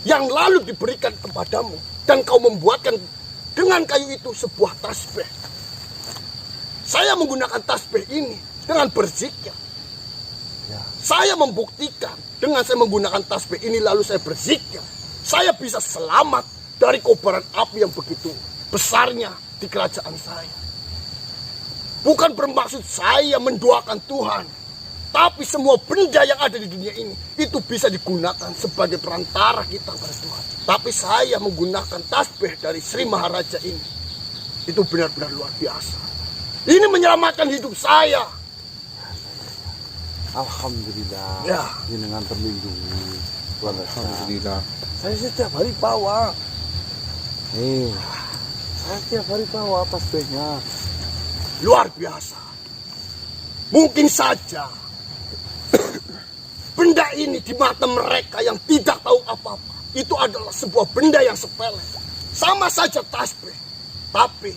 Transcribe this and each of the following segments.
yang lalu diberikan kepadamu, dan kau membuatkan dengan kayu itu sebuah tasbih. Saya menggunakan tasbih ini dengan berzikir. Saya membuktikan dengan saya menggunakan tasbih ini lalu saya berzikir, saya bisa selamat dari kobaran api yang begitu besarnya di kerajaan saya. Bukan bermaksud saya mendoakan Tuhan, tapi semua benda yang ada di dunia ini itu bisa digunakan sebagai perantara kita kepada Tuhan. Tapi saya menggunakan tasbih dari Sri Maharaja ini. Itu benar-benar luar biasa. Ini menyelamatkan hidup saya. Alhamdulillah. Ya. Jenengan terlindungi. Alhamdulillah. Saya setiap hari bawa. Saya setiap hari bawa tasbihnya. Luar biasa. Mungkin saja benda ini di mata mereka yang tidak tahu apa-apa, itu adalah sebuah benda yang sepele. Sama saja tasbih. Tapi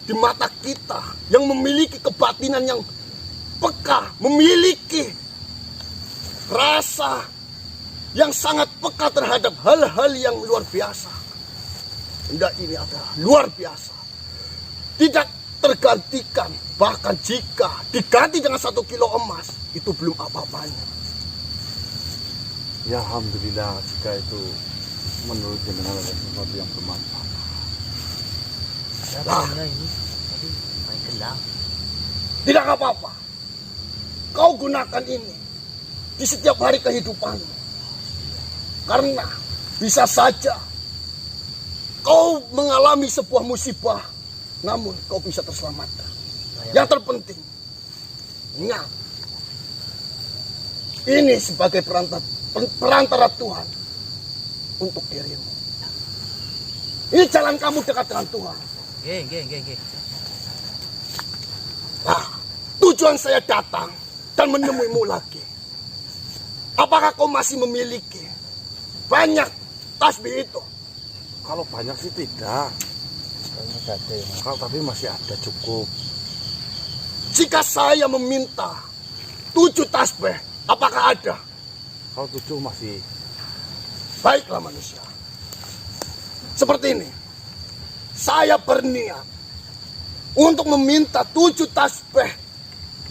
di mata kita yang memiliki kebatinan yang peka, memiliki rasa yang sangat peka terhadap hal-hal yang luar biasa, benda ini adalah luar biasa. Tidak tergantikan, bahkan jika diganti dengan 1 kilo emas, itu belum apa-apanya. Ya Alhamdulillah, jika itu menurut jenengan adalah sesuatu yang bermanfaat. Siapa ini? Tadi main gelang. Tidak apa-apa. Kau gunakan ini di setiap hari kehidupanmu. Karena bisa saja kau mengalami sebuah musibah, namun kau bisa terselamatkan. Yang terpenting, ingat, ini sebagai perantara Tuhan untuk dirimu. Ini jalan kamu dekat dengan Tuhan. Geng. Nah, tujuan saya datang dan menemuimu lagi. Apakah kau masih memiliki banyak tasbih itu? Kalau banyak sih tidak. Kalau tapi masih ada cukup. Jika saya meminta 7 tasbih, apakah ada? Kalau 7 masih. Baiklah manusia. Seperti ini. Saya berniat untuk meminta 7 tasbih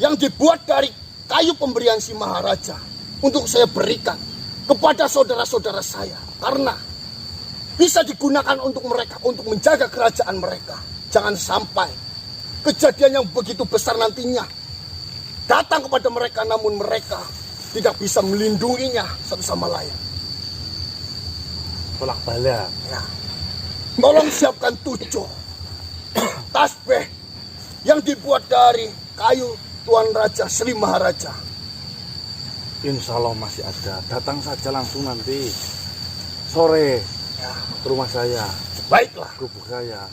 yang dibuat dari kayu pemberian si Maharaja untuk saya berikan kepada saudara-saudara saya. Karena bisa digunakan untuk mereka, untuk menjaga kerajaan mereka. Jangan sampai kejadian yang begitu besar nantinya datang kepada mereka, namun mereka tidak bisa melindunginya satu sama lain. Tolak bala. Ya. Tolong siapkan 7 tasbih yang dibuat dari kayu Tuan Raja Sri Maharaja. Insya Allah masih ada. Datang saja langsung nanti sore ke rumah saya. Baiklah. Gubuk saya.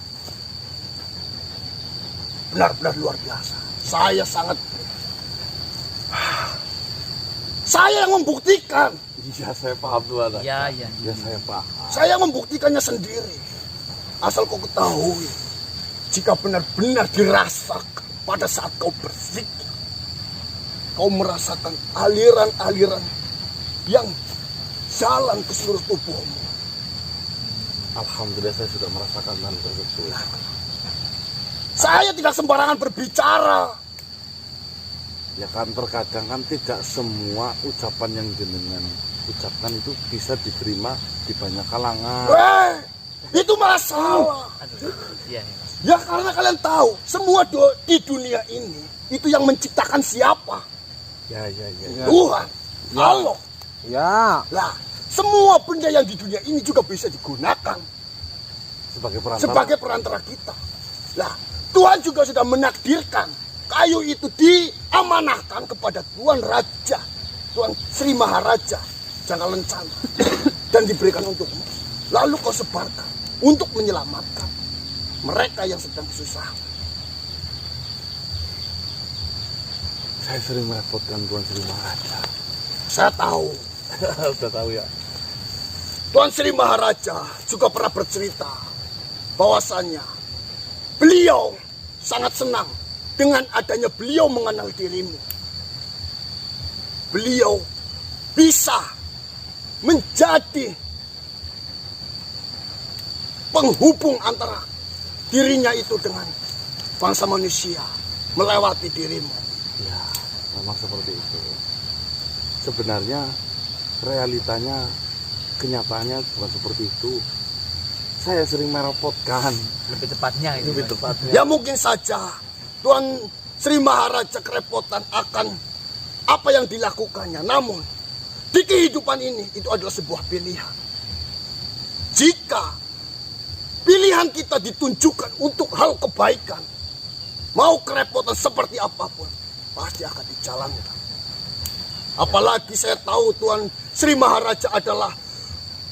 Benar-benar luar biasa. Saya yang membuktikan. Iya, saya paham Tuhan. Ya. Ya, saya paham. Saya membuktikannya sendiri. Asal kau ketahui, jika benar-benar dirasakan pada saat kau berzikir, kau merasakan aliran-aliran yang jalan ke seluruh tubuhmu. Alhamdulillah saya sudah merasakan hal tersebut. Saya tidak sembarangan berbicara. Ya kan terkadang kan tidak semua ucapan yang jenengan ucapkan itu bisa diterima di banyak kalangan. Itu masalah. Iya. Ya karena kalian tahu, semua di dunia ini itu yang menciptakan siapa? Ya. Tuhan. Allah. Ya. Lah, semua benda yang di dunia ini juga bisa digunakan sebagai perantara kita. Lah, Tuhan juga sudah menakdirkan kayu itu diamanahkan kepada Tuan Raja, Tuan Sri Maharaja Jangka Lencana dan diberikan untukmu. Lalu kau sebarkan untuk menyelamatkan mereka yang sedang kesusahan. Saya sering merepotkan Tuan Sri Maharaja. Saya tahu. Sudah tahu ya. Tuan Sri Maharaja juga pernah bercerita bahwasannya beliau sangat senang dengan adanya beliau mengenal dirimu. Beliau bisa menjadi penghubung antara dirinya itu dengan bangsa manusia melewati dirimu. Ya, memang seperti itu. Sebenarnya realitanya, kenyataannya bukan seperti itu. Saya sering merepotkan. Lebih tepatnya itu. Lebih tepatnya. Ya mungkin saja Tuan Sri Maharaja kerepotan akan apa yang dilakukannya. Namun di kehidupan ini itu adalah sebuah pilihan. Jika pilihan kita ditunjukkan untuk hal kebaikan, mau kerepotan seperti apapun, pasti akan dijalankan. Apalagi saya tahu Tuan Sri Maharaja adalah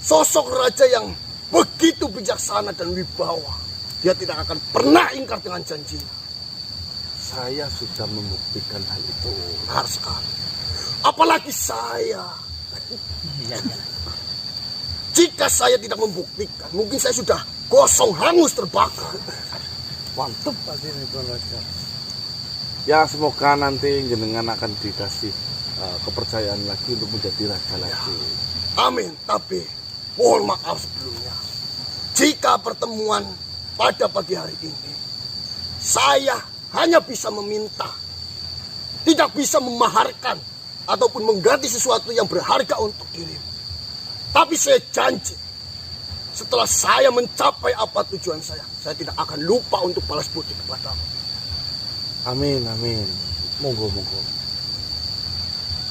sosok raja yang begitu bijaksana dan wibawa. Dia tidak akan pernah ingkar dengan janjinya. Saya sudah membuktikan hal itu. Benar sekali. Apalagi saya. Iya, iya. Jika saya tidak membuktikan, mungkin saya sudah gosong, hangus, terbakar. Mantap pasti ini Tuan Raja. Ya semoga nanti jenengan akan dikasih kepercayaan lagi untuk menjadi raja lagi. Amin. Tapi mohon maaf sebelumnya, jika pertemuan pada pagi hari ini saya hanya bisa meminta, tidak bisa memaharkan ataupun mengganti sesuatu yang berharga untuk dirimu. Tapi saya janji, setelah saya mencapai apa tujuan saya tidak akan lupa untuk balas budi kepadamu. Amin, amin. Monggo, monggo.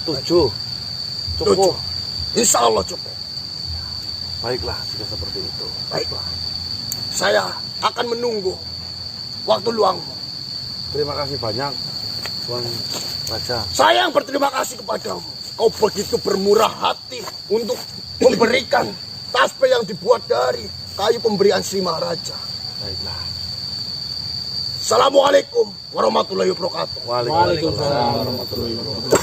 Tujuh. Cukup. Insya Allah cukup. Baiklah, jika seperti itu. Baiklah. Saya akan menunggu waktu luangmu. Terima kasih banyak, Tuan Raja. Saya yang berterima kasih kepadamu. Kau begitu bermurah hati untuk memberikan tasbih yang dibuat dari kayu pemberian Sri Maharaja. Baiklah. Assalamualaikum warahmatullahi wabarakatuh. Waalaikumsalam warahmatullahi wabarakatuh.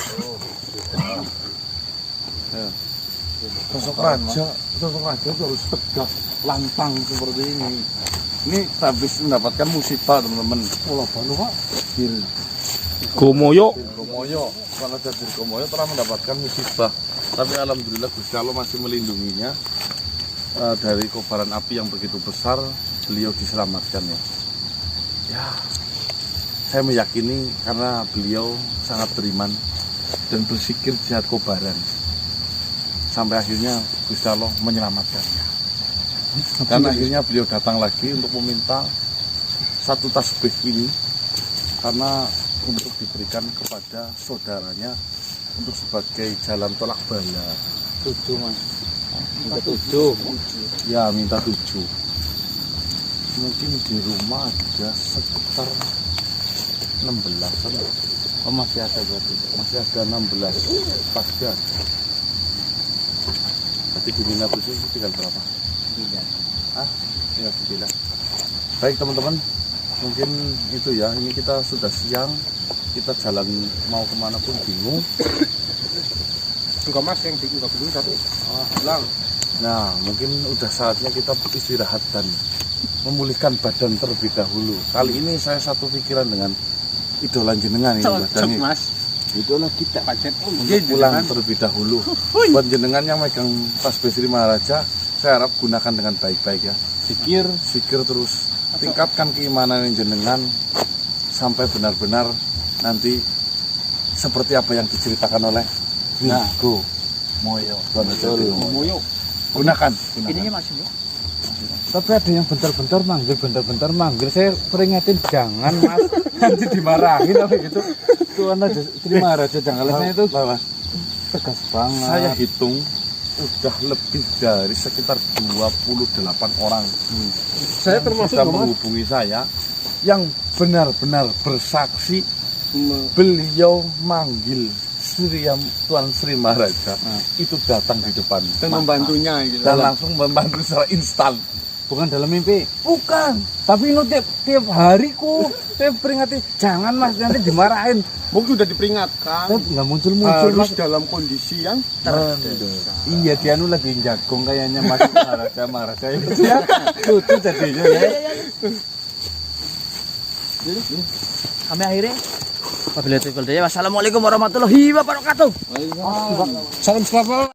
Sosok raja itu harus tegak, lantang seperti ini. Ini habis mendapatkan musibah teman-teman. Pulau Banu Pak. Gomoyo. Dirgomoyo, Kepala Raja Dirgomoyo telah mendapatkan musibah. Tapi alhamdulillah Gusti Allah masih melindunginya dari kobaran api yang begitu besar. Beliau diselamatkan ya. Ya, saya meyakini karena beliau sangat beriman dan bersikir jihad kobaran. Sampai akhirnya Gusti Allah menyelamatkannya. Dan akhirnya beliau datang lagi untuk meminta satu tasbih ini karena untuk diberikan kepada saudaranya untuk sebagai jalan tolak bala. 7 Mas. Minta 7. Ya, minta 7. Mungkin di rumah ada sekitar 16-an. Oh, masih ada berarti. Masih ada 16. Pasti ada. Berarti di Mina Khusus tinggal berapa? 9. Ah, tinggal 9. Baik teman-teman, mungkin itu ya. Ini kita sudah siang. Kita jalan mau kemana pun bingung. Enggak Mas, yang di enggak dulu satu. Hilang. Nah, mungkin udah saatnya kita istirahat dan memulihkan badan terlebih dahulu. Kali ini saya satu pikiran dengan idola jenengan ini Cocok Mas. Idola kita. Mungkin Pulang terlebih dahulu. Buat jenengan yang megang tasbih Sri Maharaja, saya harap gunakan dengan baik-baik ya. Zikir terus. Tingkatkan keimanan jenengan sampai benar-benar nanti seperti apa yang diceritakan oleh Dirgo Moyo. Gomoyo. Gunakan. Ininya masih ya? Tapi ada yang bentar-bentar manggil. Saya peringatin jangan Mas. Nanti dimarahin apa gitu. Tuan aja terima raja janganlah itu tegas banget. Saya hitung udah lebih dari sekitar 28 orang. Saya termasuk sudah menghubungi saya yang benar-benar bersaksi beliau manggil Tuan Sri Maharaja itu datang di depan dan membantunya gitu. Dan langsung membantu secara instan. Bukan dalam mimpi. Bukan. Tapi ini tiap hariku saya peringati jangan Mas nanti dimarahin. Mungkin sudah diperingatkan. Nggak muncul-muncul Harus Mas. dalam kondisi yang Iya dia nu lagi jagung kayaknya Mas Maharaja itu ya. Lucu jadinya ya. Kami akhirnya wabillahi taufiq wal hidayah. Wassalamualaikum warahmatullahi wabarakatuh. salam selamat.